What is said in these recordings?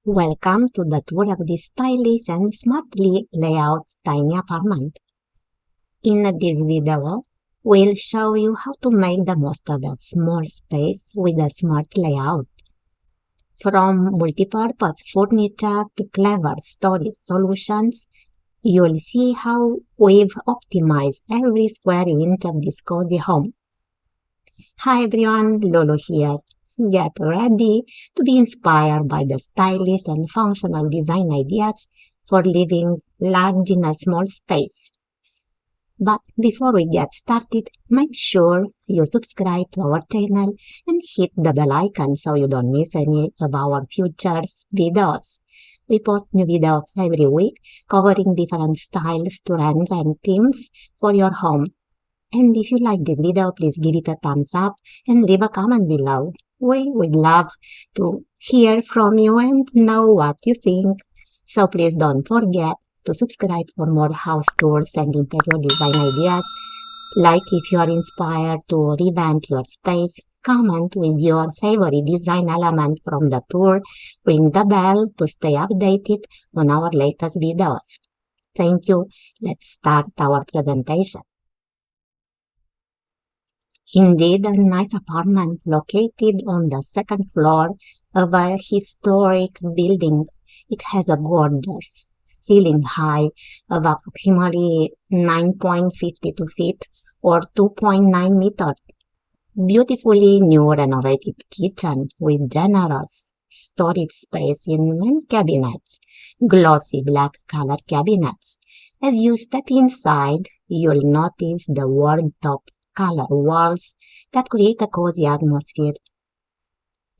Welcome to the tour of this stylish and smartly laid tiny apartment. In this video, we'll show you how to make the most of a small space with a smart layout. From multipurpose furniture to clever storage solutions, you'll see how we've optimized every square inch of this cozy home. Hi everyone, Lulu here. Get ready to be inspired by the stylish and functional design ideas for living large in a small space. But before we get started, make sure you subscribe to our channel and hit the bell icon so you don't miss any of our future videos. We post new videos every week covering different styles, trends, and themes for your home. And if you like this video, please give it a thumbs up and leave a comment below. We would love to hear from you and know what you think. So please don't forget to subscribe for more house tours and interior design ideas. Like if you are inspired to revamp your space, comment with your favorite design element from the tour, ring the bell to stay updated on our latest videos. Thank you. Let's start our presentation. Indeed, a nice apartment located on the second floor of a historic building. It has a gorgeous ceiling height of approximately 9.52 feet or 2.9 meters. Beautifully new renovated kitchen with generous storage space in main cabinets, glossy black color cabinets. As you step inside, you'll notice the worn top color walls that create a cozy atmosphere.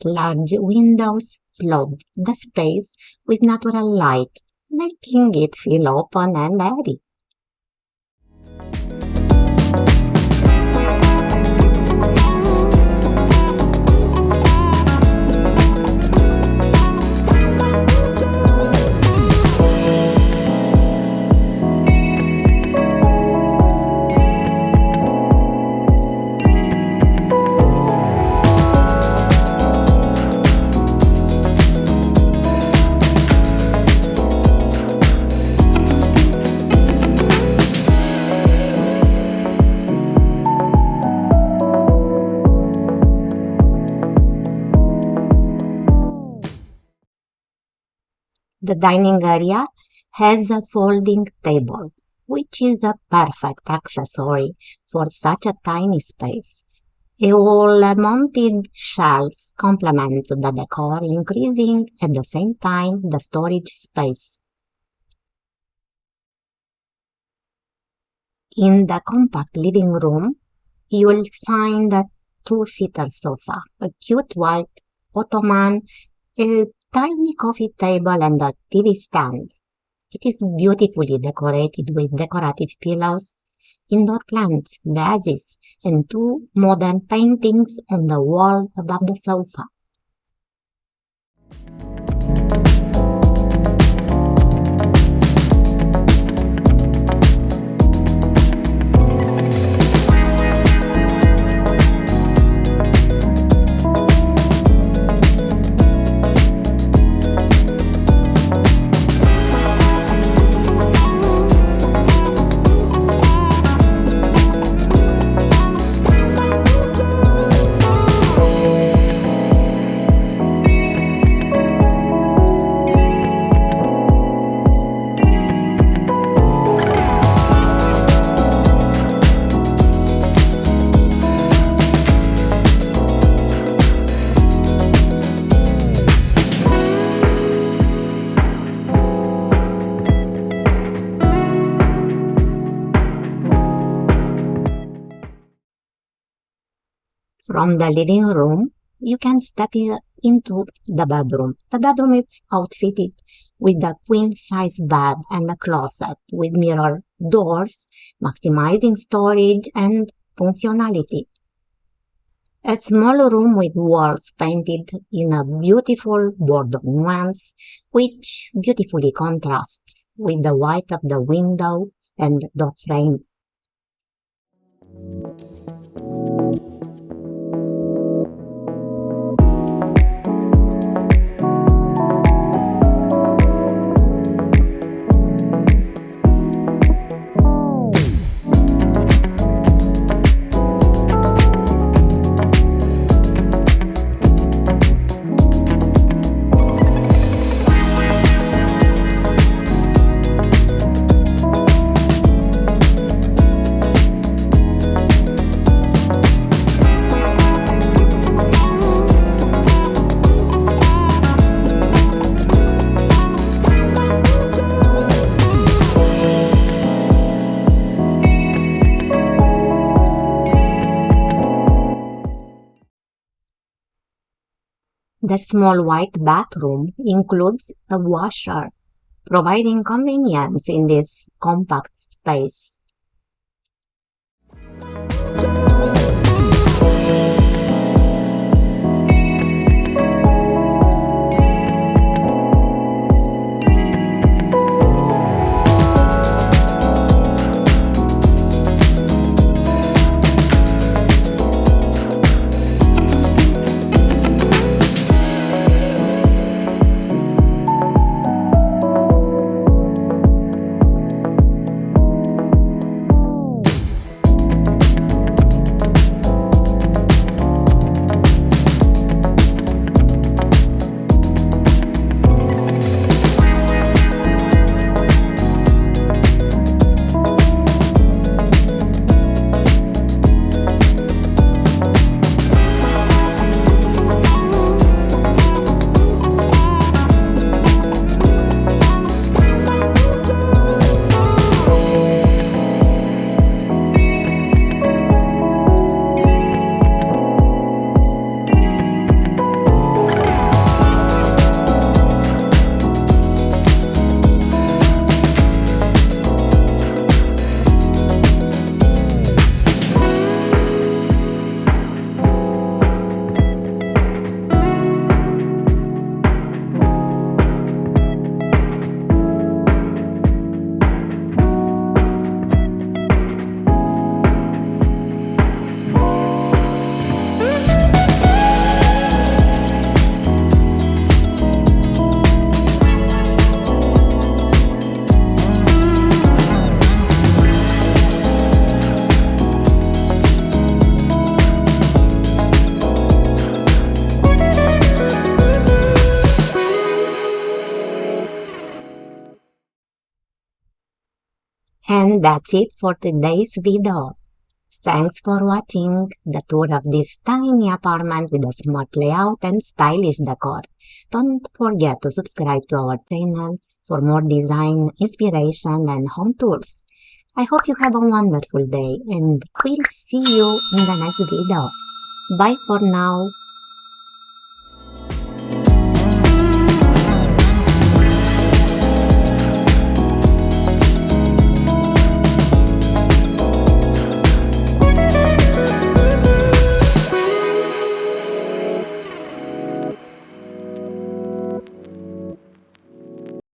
Large windows flood the space with natural light, making it feel open and airy. The dining area has a folding table, which is a perfect accessory for such a tiny space. A wall-mounted shelf complements the decor, increasing at the same time the storage space. In the compact living room, you'll find a two-seater sofa, a cute white ottoman, a tiny coffee table and a TV stand. It is beautifully decorated with decorative pillows, indoor plants, vases, and two modern paintings on the wall above the sofa. From the living room, you can step into the bedroom. The bedroom is outfitted with a queen-size bed and a closet with mirror doors, maximizing storage and functionality. A small room with walls painted in a beautiful bordeaux nuance, which beautifully contrasts with the white of the window and door frame. The small white bathroom includes a washer, providing convenience in this compact space. And that's it for today's video. Thanks for watching the tour of this tiny apartment with a smart layout and stylish decor. Don't forget to subscribe to our channel for more design, inspiration, and home tours. I hope you have a wonderful day and we'll see you in the next video. Bye for now.